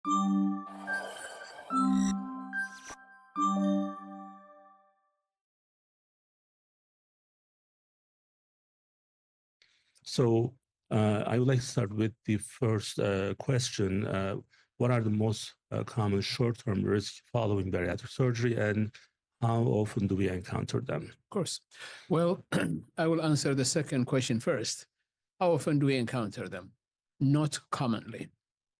So I would like to start with the first question. What are the most common short-term risks following bariatric surgery, and how often do we encounter them? Of course. Well, I will answer the second question first. How often do we encounter them? Not commonly.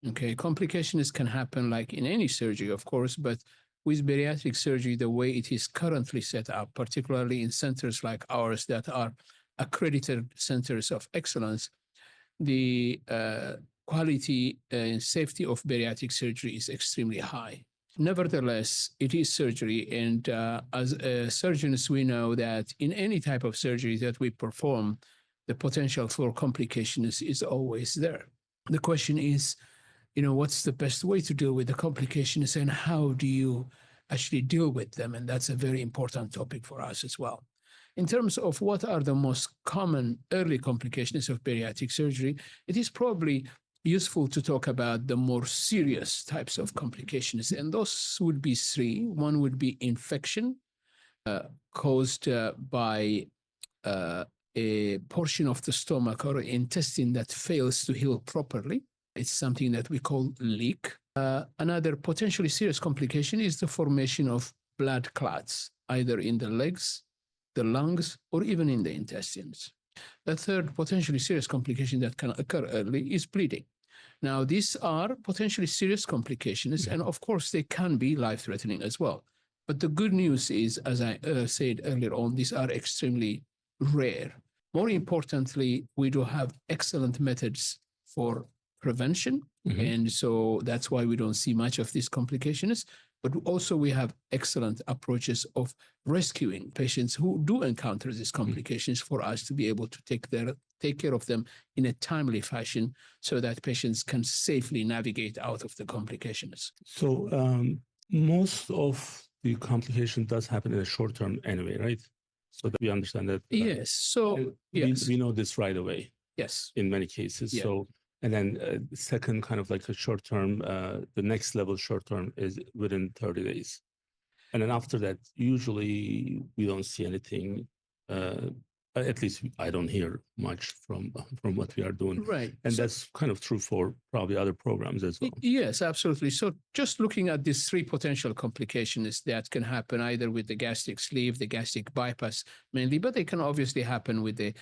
Okay, complications can happen like in any surgery, of course, but with bariatric surgery, the way it is currently set up, particularly in centers like ours that are accredited centers of excellence, the quality and safety of bariatric surgery is extremely high. Nevertheless, it is surgery, and as surgeons, we know that in any type of surgery that we perform, the potential for complications is always there. The question is, what's the best way to deal with the complications, and how do you actually deal with them? And that's a very important topic for us as well. In terms of what are the most common early complications of bariatric surgery, it is probably useful to talk about the more serious types of complications. And those would be three. One would be infection caused by a portion of the stomach or intestine that fails to heal properly. It's something that we call leak. Another potentially serious complication is the formation of blood clots, either in the legs, the lungs, or even in the intestines. The third potentially serious complication that can occur early is bleeding. Now, these are potentially serious complications, and of course, they can be life-threatening as well. But the good news is, as I said earlier on, these are extremely rare. More importantly, we do have excellent methods for prevention, and so that's why we don't see much of these complications. But also we have excellent approaches of rescuing patients who do encounter these complications for us to be able to take care of them in a timely fashion so that patients can safely navigate out of the complications. So most of the complication does happen in the short term anyway, right? So that we understand that. Yes. So yes. We know this right away. Yes. In many cases. Yeah. So, and then second kind of like a short term, the next level short term is within 30 days. And then after that, usually we don't see anything. At least I don't hear much from what we are doing. Right. And that's kind of true for probably other programs as well. Yes, absolutely. So just looking at these three potential complications that can happen either with the gastric sleeve, the gastric bypass mainly, but they can obviously happen with the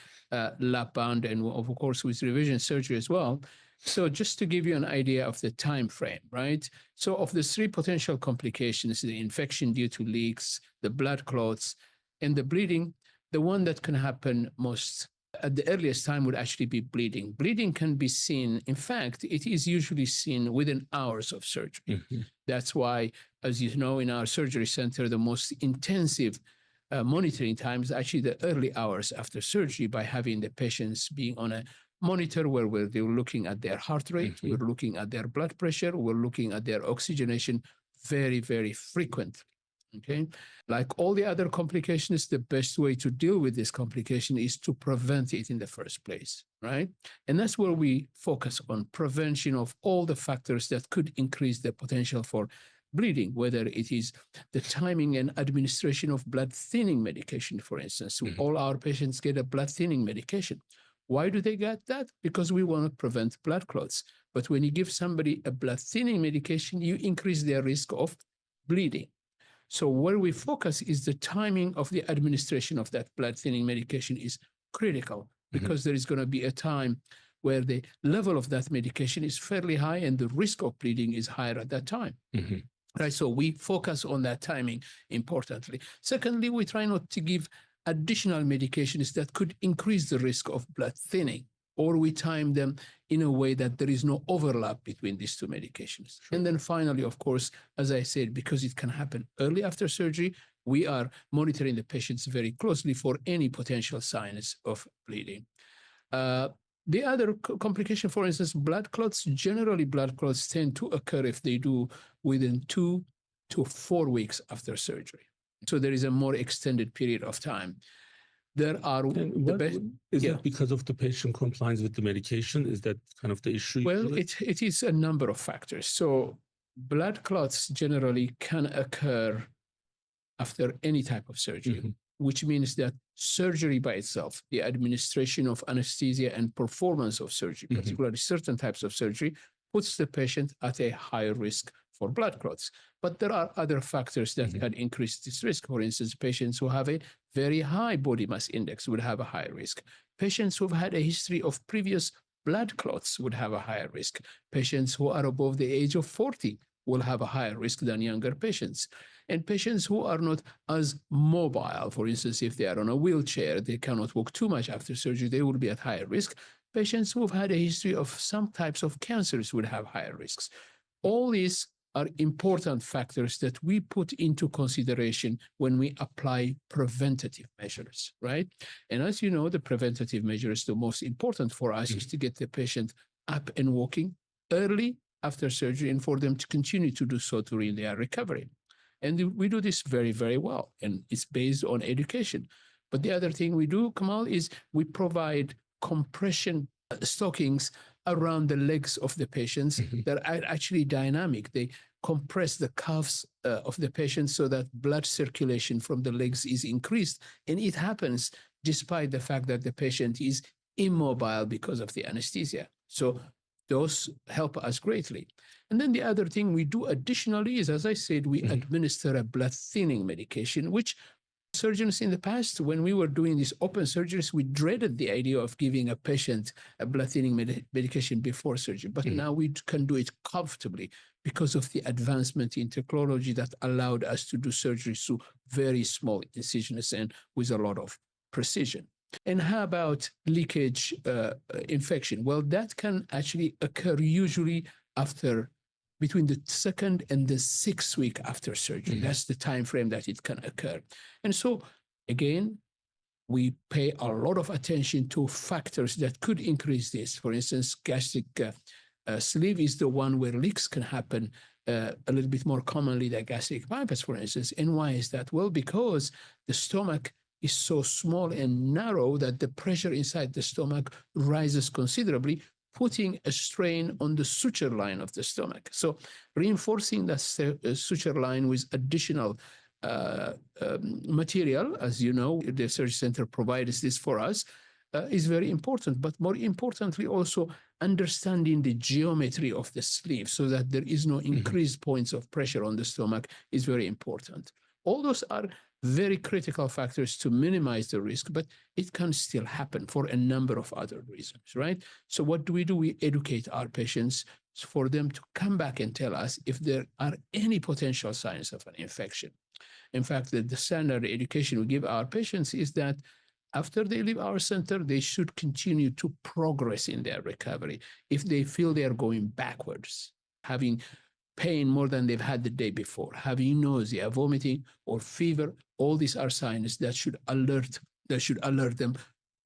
lap band and of course with revision surgery as well. So just to give you an idea of the time frame, right? So of the three potential complications, the infection due to leaks, the blood clots, and the bleeding, the one that can happen most at the earliest time would actually be bleeding. Bleeding can be seen, in fact, it is usually seen within hours of surgery. That's why, as you know, in our surgery center, the most intensive monitoring time is actually the early hours after surgery by having the patients being on a monitor where we're looking at their heart rate, we're looking at their blood pressure, we're looking at their oxygenation very, very frequently. Okay, like all the other complications, the best way to deal with this complication is to prevent it in the first place, right? And that's where we focus on prevention of all the factors that could increase the potential for bleeding, whether it is the timing and administration of blood thinning medication, for instance. All our patients get a blood thinning medication. Why do they get that? Because we want to prevent blood clots. But when you give somebody a blood thinning medication, you increase their risk of bleeding. So where we focus is the timing of the administration of that blood thinning medication is critical because there is going to be a time where the level of that medication is fairly high and the risk of bleeding is higher at that time. Right. So we focus on that timing importantly. Secondly, we try not to give additional medications that could increase the risk of blood thinning, or we time them in a way that there is no overlap between these two medications. And then finally, of course, as I said, because it can happen early after surgery, we are monitoring the patients very closely for any potential signs of bleeding. The other complication, for instance, blood clots, generally blood clots tend to occur if they do within 2 to 4 weeks after surgery. So there is a more extended period of time. There are the best. Is that because of the patient compliance with the medication? Is that kind of the issue? Well, it is a number of factors. So blood clots generally can occur after any type of surgery, which means that surgery by itself, the administration of anesthesia and performance of surgery, particularly certain types of surgery, puts the patient at a higher risk for blood clots. But there are other factors that can increase this risk. For instance, patients who have a very high body mass index would have a higher risk. Patients who've had a history of previous blood clots would have a higher risk. Patients who are above the age of 40 will have a higher risk than younger patients. And patients who are not as mobile, for instance, if they are on a wheelchair, they cannot walk too much after surgery, they will be at higher risk. Patients who have had a history of some types of cancers would have higher risks. All these are important factors that we put into consideration when we apply preventative measures, right? And as you know, the preventative measures, the most important for us is to get the patient up and walking early after surgery and for them to continue to do so during their recovery. And we do this very, very well, and it's based on education. But the other thing we do, Kemal, is we provide compression stockings around the legs of the patients that are actually dynamic. They compress the calves of the patient so that blood circulation from the legs is increased. And it happens despite the fact that the patient is immobile because of the anesthesia. So those help us greatly. And then the other thing we do additionally is, as I said, we administer a blood thinning medication, which surgeons in the past, when we were doing these open surgeries, we dreaded the idea of giving a patient a blood thinning medication before surgery. But now we can do it comfortably because of the advancement in technology that allowed us to do surgery through very small incisions and with a lot of precision. And how about leakage infection? Well, that can actually occur usually after between the 2nd and the 6th week after surgery. That's the time frame that it can occur. And so, again, we pay a lot of attention to factors that could increase this. For instance, gastric sleeve is the one where leaks can happen a little bit more commonly than gastric bypass, for instance. And why is that? Well, because the stomach is so small and narrow that the pressure inside the stomach rises considerably, putting a strain on the suture line of the stomach. So reinforcing the suture line with additional material, as you know, the surgery center provides this for us, is very important. But more importantly, also understanding the geometry of the sleeve so that there is no increased points of pressure on the stomach is very important. All those are very critical factors to minimize the risk, but it can still happen for a number of other reasons, right? So what do? We educate our patients for them to come back and tell us if there are any potential signs of an infection. In fact, the standard education we give our patients is that after they leave our center, they should continue to progress in their recovery. If they feel they are going backwards, having pain more than they've had the day before, having nausea, vomiting, or fever, all these are signs that should alert them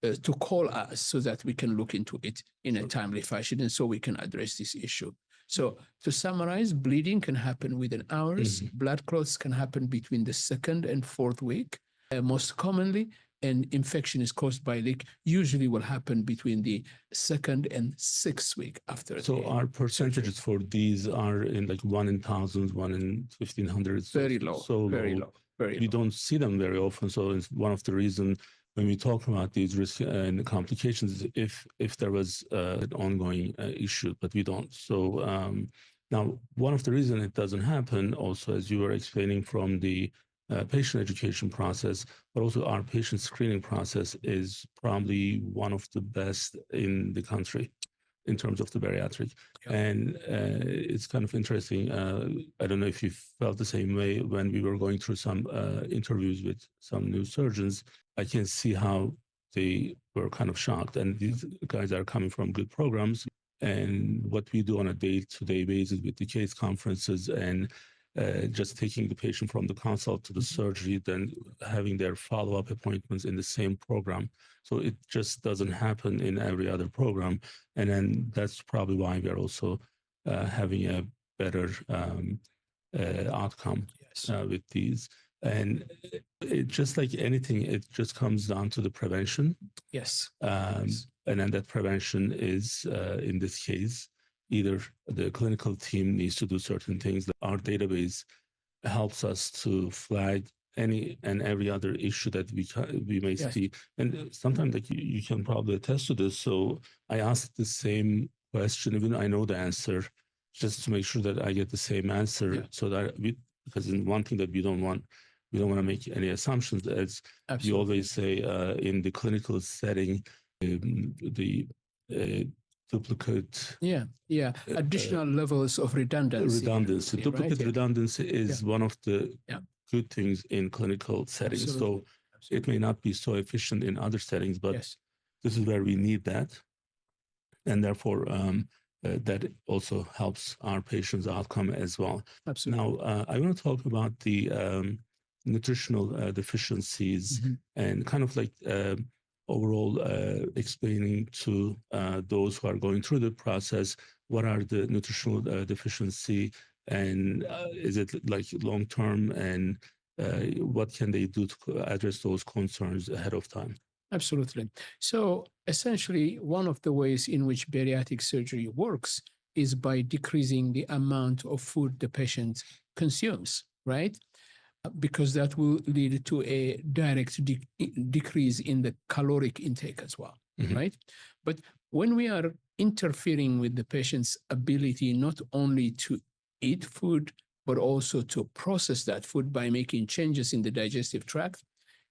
to call us so that we can look into it in a timely fashion and so we can address this issue. So to summarize, bleeding can happen within hours. Blood clots can happen between the 2nd and 4th week, most commonly. And infection is caused by leak usually will happen between the 2nd and 6th week after. So our percentages for these are in like 1 in thousands, 1 in 1,500. Very low. So very low. Very we low. don't see them very often. So it's one of the reasons when we talk about these risks and complications, if there was an ongoing issue, but we don't. So now, one of the reasons it doesn't happen also, as you were explaining from the patient education process, but also our patient screening process is probably one of the best in the country in terms of the bariatric. Yeah. And it's kind of interesting. I don't know if you felt the same way when we were going through some interviews with some new surgeons. I can see how they were kind of shocked. And these guys are coming from good programs. And what we do on a day-to-day basis with the case conferences and just taking the patient from the consult to the surgery, then having their follow-up appointments in the same program. So it just doesn't happen in every other program. And then that's probably why we're also having a better outcome with these. And it, just like anything, it just comes down to the prevention. Yes. And then that prevention is, in this case, either the clinical team needs to do certain things. Our database helps us to flag any and every other issue that we may Yes. see. And sometimes like you can probably attest to this. So I ask the same question, even though I know the answer, just to make sure that I get the same answer, so that because in one thing that we don't want to make any assumptions. As Absolutely. you always say, in the clinical setting, the duplicate additional levels of redundancy. Duplicate right? redundancy is one of the good things in clinical settings. Absolutely. So it may not be so efficient in other settings, but Yes. this is where we need that, and therefore that also helps our patients' outcome as well. Absolutely. Now, I want to talk about the nutritional deficiencies and kind of like overall explaining to those who are going through the process, what are the nutritional deficiency, and is it like long-term, and what can they do to address those concerns ahead of time? Absolutely. So essentially, one of the ways in which bariatric surgery works is by decreasing the amount of food the patient consumes, right? Because that will lead to a direct decrease in the caloric intake as well, right? But when we are interfering with the patient's ability not only to eat food, but also to process that food by making changes in the digestive tract,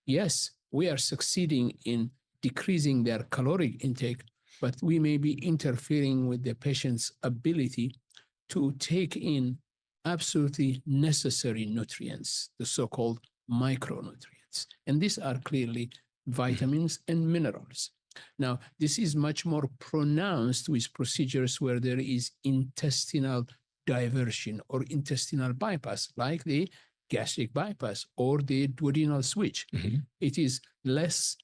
yes, we are succeeding in decreasing their caloric intake, but we may be interfering with the patient's ability to take in absolutely necessary nutrients, the so-called micronutrients. And these are clearly vitamins and minerals. Now, this is much more pronounced with procedures where there is intestinal diversion or intestinal bypass, like the gastric bypass or the duodenal switch. It is less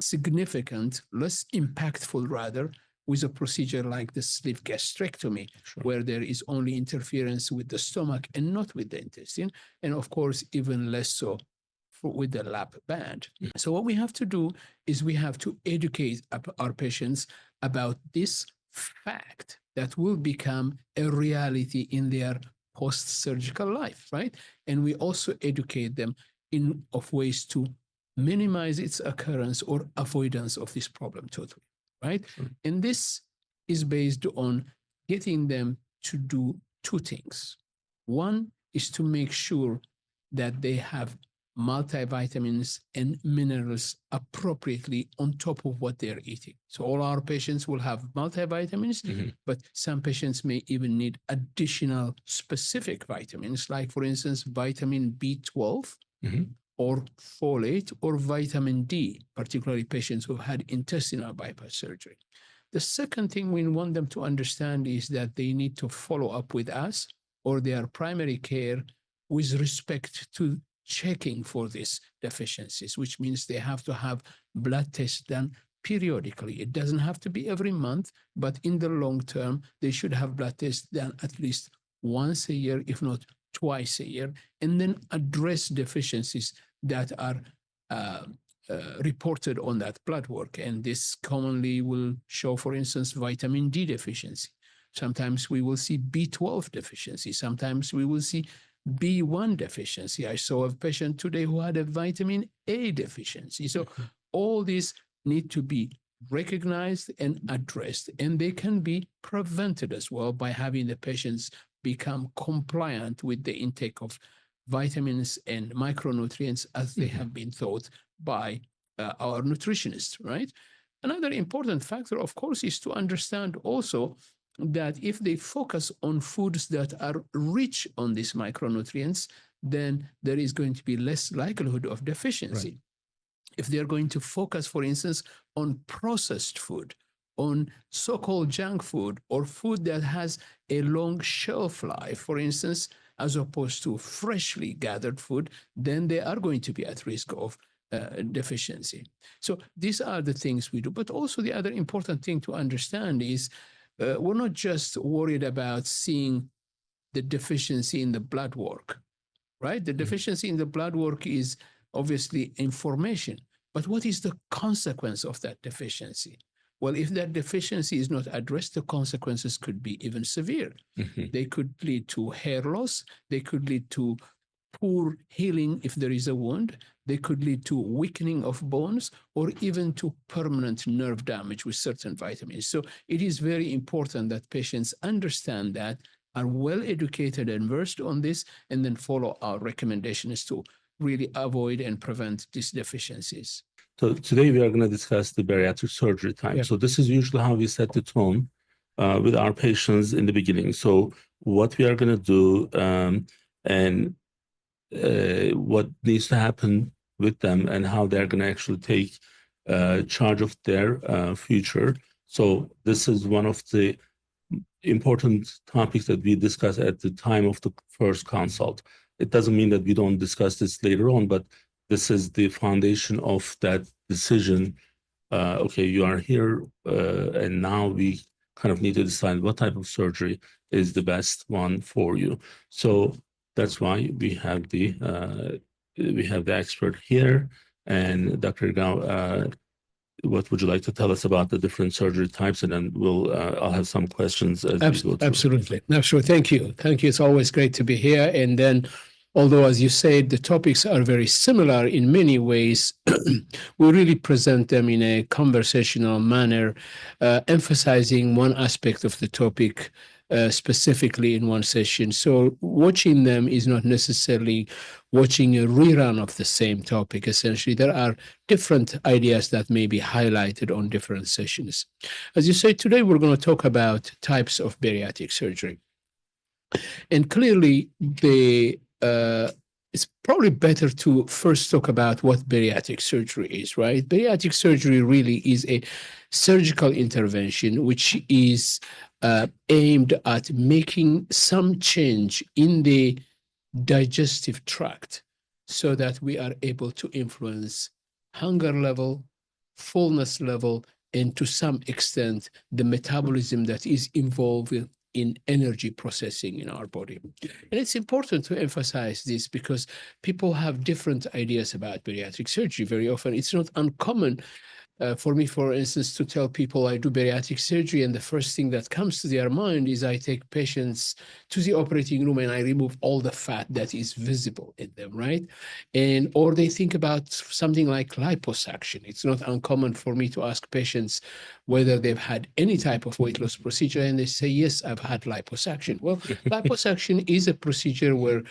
significant, less impactful rather, with a procedure like the sleeve gastrectomy, where there is only interference with the stomach and not with the intestine, and of course, even less so with the lap band. So what we have to do is we have to educate our patients about this fact that will become a reality in their post-surgical life, right? And we also educate them of ways to minimize its occurrence or avoidance of this problem totally, right? And this is based on getting them to do two things. One is to make sure that they have multivitamins and minerals appropriately on top of what they're eating. So all our patients will have multivitamins, but some patients may even need additional specific vitamins, like for instance, vitamin B12 or folate or vitamin D, particularly patients who've had intestinal bypass surgery. The second thing we want them to understand is that they need to follow up with us or their primary care with respect to checking for these deficiencies, which means they have to have blood tests done periodically. It doesn't have to be every month, but in the long term, they should have blood tests done at least once a year, if not twice a year, and then address deficiencies that are reported on that blood work. And this commonly will show, for instance, vitamin D deficiency. Sometimes we will see B12 deficiency. Sometimes we will see B1 deficiency. I saw a patient today who had a vitamin A deficiency. So all these need to be recognized and addressed, and they can be prevented as well by having the patients become compliant with the intake of vitamins and micronutrients as they have been taught by our nutritionists, right? Another important factor, of course, is to understand also that if they focus on foods that are rich on these micronutrients, then there is going to be less likelihood of deficiency. Right. If they're going to focus, for instance, on processed food, on so-called junk food, or food that has a long shelf life, for instance, as opposed to freshly gathered food, then they are going to be at risk of deficiency. So these are the things we do. But also the other important thing to understand is we're not just worried about seeing the deficiency in the blood work, right? The deficiency in the blood work is obviously information, but what is the consequence of that deficiency? Well, if that deficiency is not addressed, the consequences could be even severe. They could lead to hair loss. They could lead to poor healing if there is a wound. They could lead to weakening of bones or even to permanent nerve damage with certain vitamins. So it is very important that patients understand that, are well educated and versed on this, and then follow our recommendations to really avoid and prevent these deficiencies. So today we are going to discuss the bariatric surgery time. Yeah. So this is usually how we set the tone with our patients in the beginning. So what we are going to do and what needs to happen with them and how they're going to actually take charge of their future. So this is one of the important topics that we discuss at the time of the first consult. It doesn't mean that we don't discuss this later on, but this is the foundation of that decision. Okay, you are here, and now we kind of need to decide what type of surgery is the best one for you. So that's why we have the expert here. And Dr. Irgau, what would you like to tell us about the different surgery types? And then I'll have some questions as we go through. Absolutely. No, sure. Thank you. Thank you. It's always great to be here. And then, although, as you said, the topics are very similar in many ways, we really present them in a conversational manner, emphasizing one aspect of the topic specifically in one session. So watching them is not necessarily watching a rerun of the same topic. Essentially, there are different ideas that may be highlighted on different sessions. As you say, today we're going to talk about types of bariatric surgery. And clearly, it's probably better to first talk about what bariatric surgery is, right? Bariatric surgery really is a surgical intervention which is aimed at making some change in the digestive tract so that we are able to influence hunger level, fullness level, and to some extent, the metabolism that is involved in energy processing in our body. And it's important to emphasize this because people have different ideas about bariatric surgery. Very often, it's not uncommon for me, for instance, to tell people I do bariatric surgery, and the first thing that comes to their mind is I take patients to the operating room and I remove all the fat that is visible in them, right? And or they think about something like liposuction. It's not uncommon for me to ask patients whether they've had any type of weight loss procedure, and they say, yes, I've had liposuction. Well, liposuction is a procedure where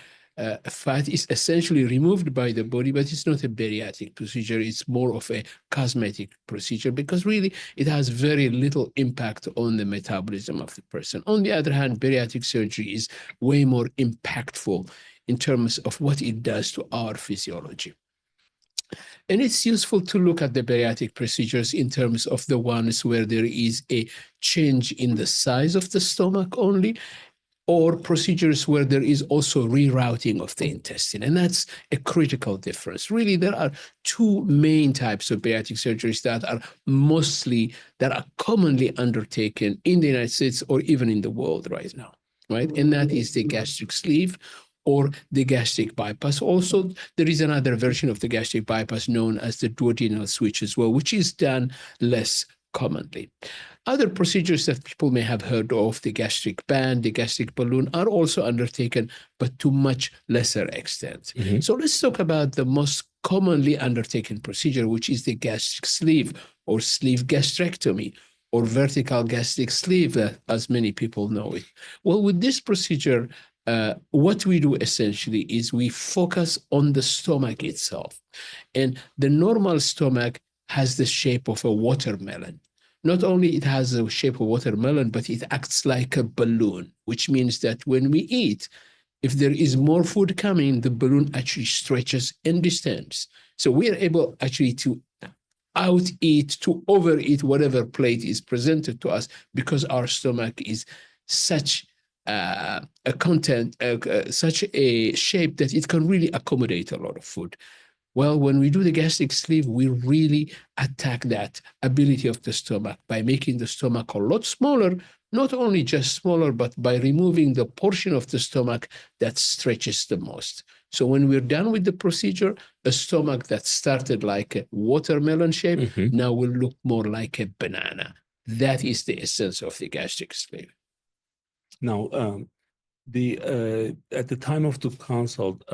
fat is essentially removed by the body, but it's not a bariatric procedure. It's more of a cosmetic procedure because really it has very little impact on the metabolism of the person. On the other hand, bariatric surgery is way more impactful in terms of what it does to our physiology. And it's useful to look at the bariatric procedures in terms of the ones where there is a change in the size of the stomach only, or procedures where there is also rerouting of the intestine. And that's a critical difference. Really, there are two main types of bariatric surgeries that are commonly undertaken in the United States or even in the world right now, right? And that is the gastric sleeve or the gastric bypass. Also, there is another version of the gastric bypass known as the duodenal switch as well, which is done less commonly. Other procedures that people may have heard of, the gastric band, the gastric balloon, are also undertaken, but to much lesser extent. Mm-hmm. So let's talk about the most commonly undertaken procedure, which is the gastric sleeve or sleeve gastrectomy or vertical gastric sleeve, as many people know it. Well, with this procedure, what we do essentially is we focus on the stomach itself. And the normal stomach has the shape of a watermelon. Not only it has a shape of watermelon, but it acts like a balloon, which means that when we eat, if there is more food coming, the balloon actually stretches and distends. So we are able actually to out-eat, to overeat whatever plate is presented to us because our stomach is such such a shape that it can really accommodate a lot of food. Well, when we do the gastric sleeve, we really attack that ability of the stomach by making the stomach a lot smaller, not only just smaller, but by removing the portion of the stomach that stretches the most. So when we're done with the procedure, a stomach that started like a watermelon shape now will look more like a banana. That is the essence of the gastric sleeve. Now, at the time of the consult,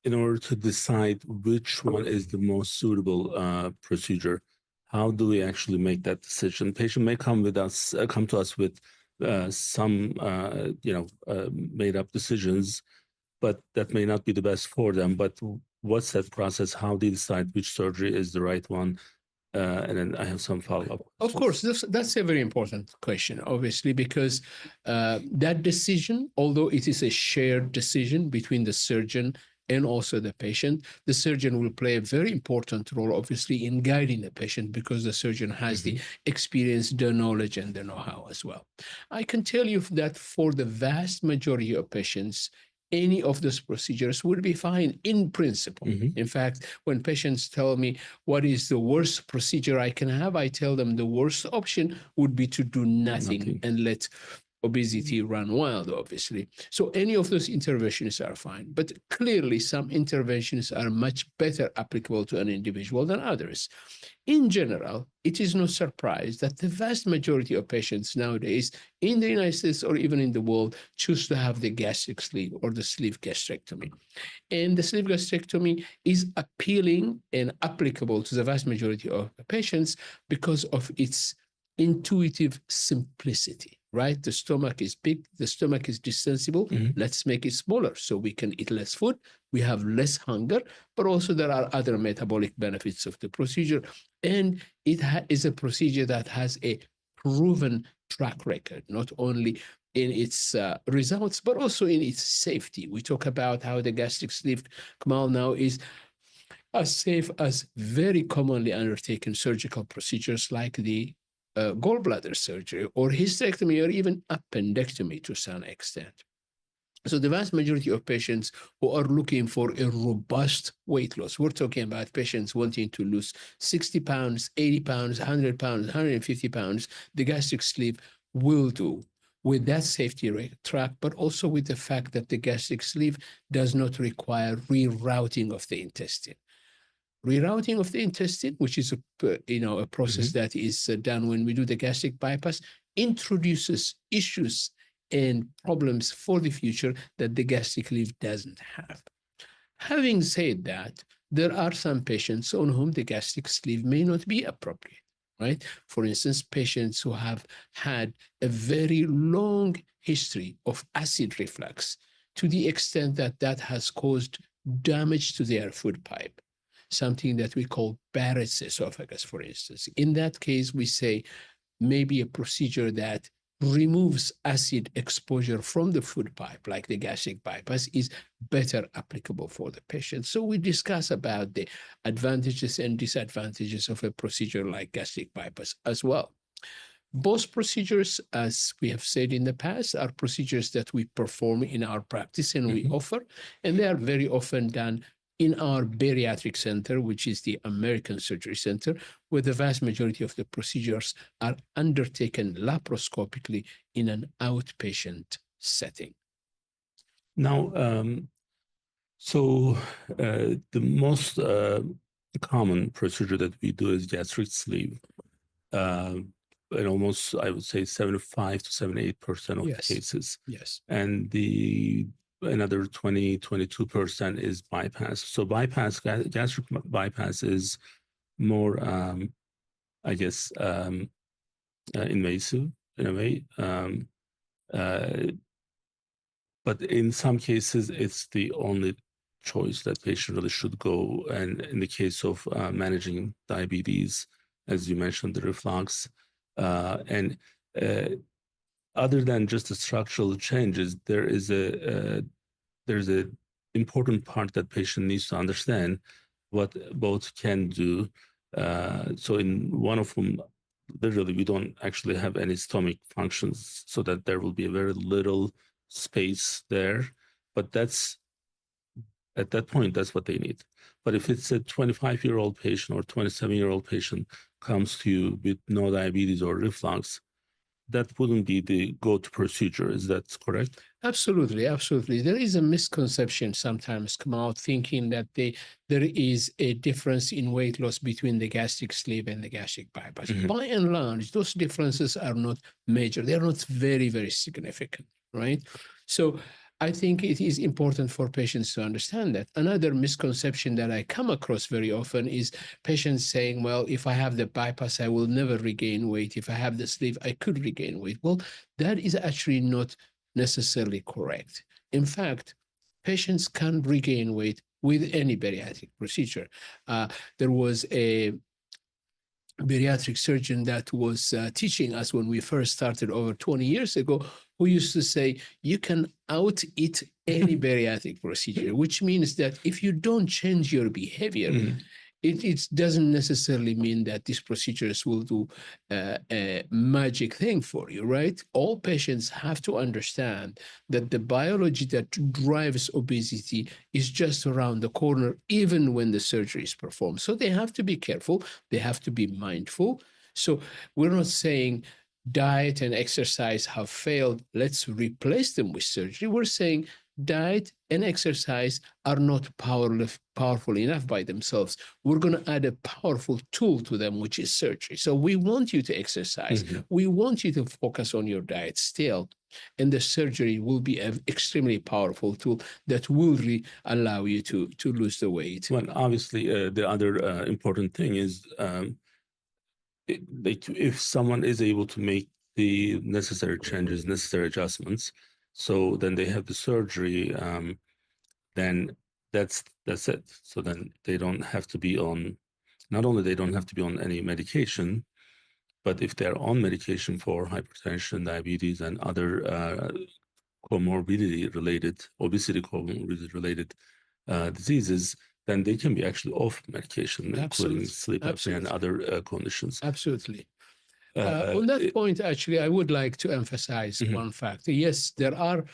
in order to decide which one is the most suitable procedure, how do we actually make that decision? Patient may come to us with some made up decisions, but that may not be the best for them. But what's that process? How do you decide which surgery is the right one? And then I have some follow-up. Of course, that's a very important question, obviously, because that decision, although it is a shared decision between the surgeon and also the patient, the surgeon will play a very important role, obviously, in guiding the patient because the surgeon has the experience, the knowledge, and the know-how as well. I can tell you that for the vast majority of patients, any of those procedures will be fine in principle. In fact, when patients tell me what is the worst procedure I can have, I tell them the worst option would be to do nothing. And let obesity run wild, obviously. So any of those interventions are fine. But clearly, some interventions are much better applicable to an individual than others. In general, it is no surprise that the vast majority of patients nowadays in the United States or even in the world choose to have the gastric sleeve or the sleeve gastrectomy. And the sleeve gastrectomy is appealing and applicable to the vast majority of patients because of its intuitive simplicity, right? The stomach is big, the stomach is distensible. Let's make it smaller so we can eat less food. We have less hunger, but also there are other metabolic benefits of the procedure. And it is a procedure that has a proven track record, not only in its results, but also in its safety. We talk about how the gastric sleeve, Kemal, now is as safe as very commonly undertaken surgical procedures like the gallbladder surgery or hysterectomy or even appendectomy to some extent. So the vast majority of patients who are looking for a robust weight loss, we're talking about patients wanting to lose 60 pounds, 80 pounds, 100 pounds, 150 pounds, the gastric sleeve will do with that safety track, but also with the fact that the gastric sleeve does not require rerouting of the intestine. Rerouting of the intestine, which is a process that is done when we do the gastric bypass, introduces issues and problems for the future that the gastric sleeve doesn't have. Having said that, there are some patients on whom the gastric sleeve may not be appropriate, right? For instance, patients who have had a very long history of acid reflux to the extent that that has caused damage to their food pipe, something that we call Barrett's esophagus, for instance. In that case, we say maybe a procedure that removes acid exposure from the food pipe, like the gastric bypass, is better applicable for the patient. So we discuss about the advantages and disadvantages of a procedure like gastric bypass as well. Both procedures, as we have said in the past, are procedures that we perform in our practice and we offer, and they are very often done in our bariatric center, which is the American Surgery Center, where the vast majority of the procedures are undertaken laparoscopically in an outpatient setting. Now, the most common procedure that we do is gastric sleeve. In almost, I would say, 75 to 78% of cases. Yes. And another 22% is bypass. So gastric bypass is more, I guess, invasive in a way. But in some cases, it's the only choice that patient really should go. And in the case of managing diabetes, as you mentioned, the reflux, other than just the structural changes, there's a important part that patient needs to understand what both can do. So in one of them, literally, we don't actually have any stomach functions, so that there will be a very little space there. But at that point, that's what they need. But if it's a 25-year-old patient or 27-year-old patient comes to you with no diabetes or reflux, that wouldn't be the go-to procedure. Is that correct? Absolutely, absolutely. There is a misconception sometimes come out thinking that there is a difference in weight loss between the gastric sleeve and the gastric bypass. Mhm. By and large, those differences are not major. They're not very, very significant, right? So I think it is important for patients to understand that. Another misconception that I come across very often is patients saying, well, if I have the bypass, I will never regain weight. If I have the sleeve, I could regain weight. Well, that is actually not necessarily correct. In fact, patients can regain weight with any bariatric procedure. There was a bariatric surgeon that was teaching us when we first started over 20 years ago, who used to say, you can out-eat any bariatric procedure, which means that if you don't change your behavior, it doesn't necessarily mean that these procedures will do a magic thing for you, right? All patients have to understand that the biology that drives obesity is just around the corner, even when the surgery is performed. So they have to be careful. They have to be mindful. So we're not saying diet and exercise have failed. Let's replace them with surgery. We're saying diet and exercise are not powerful enough by themselves. We're going to add a powerful tool to them, which is surgery. So we want you to exercise. We want you to focus on your diet still. And the surgery will be an extremely powerful tool that will allow you to lose the weight. Well, obviously, the other important thing is if someone is able to make the necessary changes, necessary adjustments, so then they have the surgery, then that's it. So then they don't have to be on, not only they don't have to be on any medication, but if they're on medication for hypertension, diabetes, and other comorbidity-related, obesity comorbidity-related diseases, then they can be actually off medication, including sleep apnea and other conditions. Absolutely. On that point, actually, I would like to emphasize one fact. Yes, there are,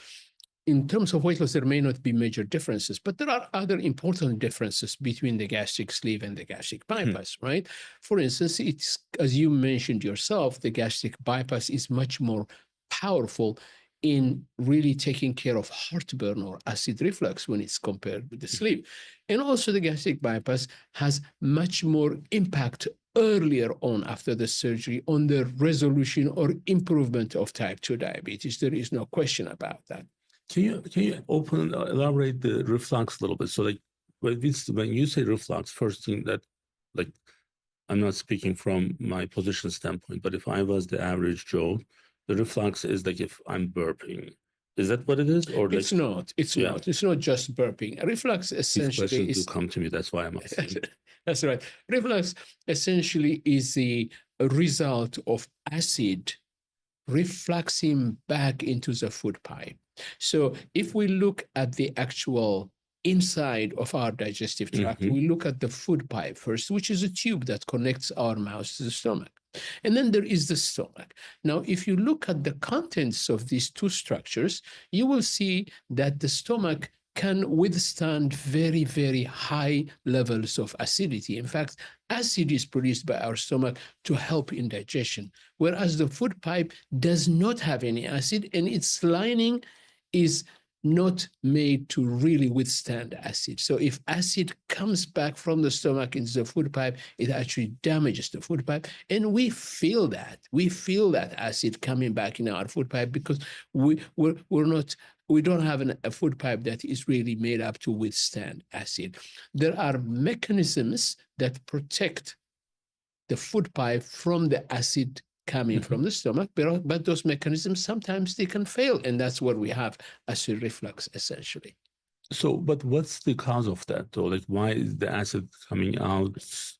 in terms of weight loss, there may not be major differences, but there are other important differences between the gastric sleeve and the gastric bypass, right? For instance, it's, as you mentioned yourself, the gastric bypass is much more powerful in really taking care of heartburn or acid reflux when it's compared with the sleeve. And also the gastric bypass has much more impact earlier on after the surgery on the resolution or improvement of type 2 diabetes. There is no question about that. Can you elaborate the reflux a little bit? So like when you say reflux, first thing that, like, I'm not speaking from my position standpoint, but if I was the average Joe, the reflux is like if I'm burping. Is that what it is? Or it's like, not. It's not. It's not just burping. Reflux essentially these questions do come to me. That's why I'm asking. That's right. Reflux essentially is the result of acid refluxing back into the food pipe. So if we look at the actual inside of our digestive tract, we look at the food pipe first, which is a tube that connects our mouth to the stomach. And then there is the stomach. Now, if you look at the contents of these two structures, you will see that the stomach can withstand very, very high levels of acidity. In fact, acid is produced by our stomach to help in digestion, whereas the food pipe does not have any acid, and its lining is not made to really withstand acid. So if acid comes back from the stomach into the food pipe, it actually damages the food pipe. And we feel that. We feel that acid coming back in our food pipe because we don't have a food pipe that is really made up to withstand acid. There are mechanisms that protect the food pipe from the acid coming from the stomach, but those mechanisms, sometimes they can fail, and that's what we have acid reflux, essentially. So, but what's the cause of that, though? Like, why is the acid coming out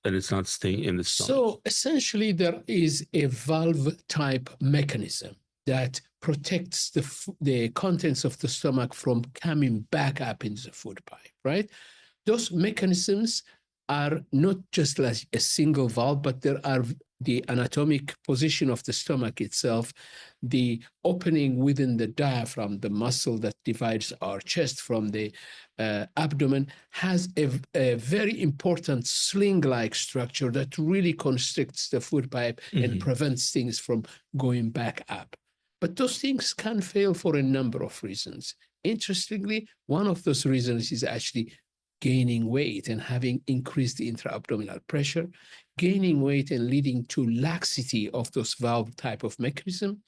and it's not staying in the stomach? So, essentially, there is a valve-type mechanism that protects the contents of the stomach from coming back up into the food pipe, right? Those mechanisms are not just like a single valve, but there are the anatomic position of the stomach itself, the opening within the diaphragm, the muscle that divides our chest from the abdomen, has a very important sling-like structure that really constricts the food pipe and prevents things from going back up. But those things can fail for a number of reasons. Interestingly, one of those reasons is actually gaining weight and having increased the intra-abdominal pressure, gaining weight and leading to laxity of those valve type of mechanism.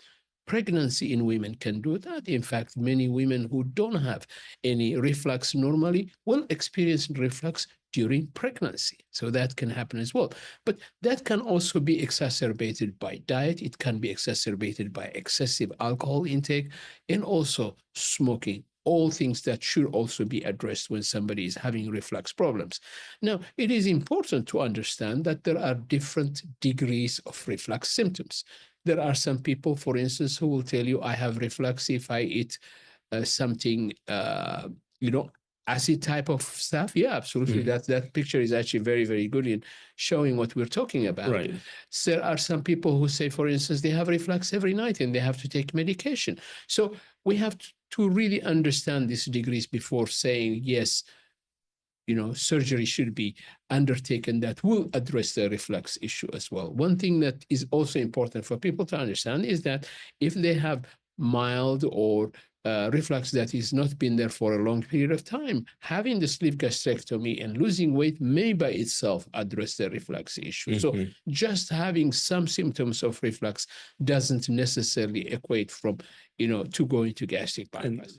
Pregnancy in women can do that. In fact, many women who don't have any reflux normally will experience reflux during pregnancy. So that can happen as well. But that can also be exacerbated by diet. It can be exacerbated by excessive alcohol intake and also smoking. All things that should also be addressed when somebody is having reflux problems. Now, it is important to understand that there are different degrees of reflux symptoms. There are some people, for instance, who will tell you, I have reflux if I eat something, acid type of stuff. Yeah, absolutely. That picture is actually very, very good in showing what we're talking about. Right. So there are some people who say, for instance, they have reflux every night and they have to take medication. So we have to really understand these degrees before saying, yes, surgery should be undertaken that will address the reflux issue as well. One thing that is also important for people to understand is that if they have mild or reflux that has not been there for a long period of time, having the sleeve gastrectomy and losing weight may by itself address the reflux issue. So just having some symptoms of reflux doesn't necessarily equate from, to going to gastric bypass.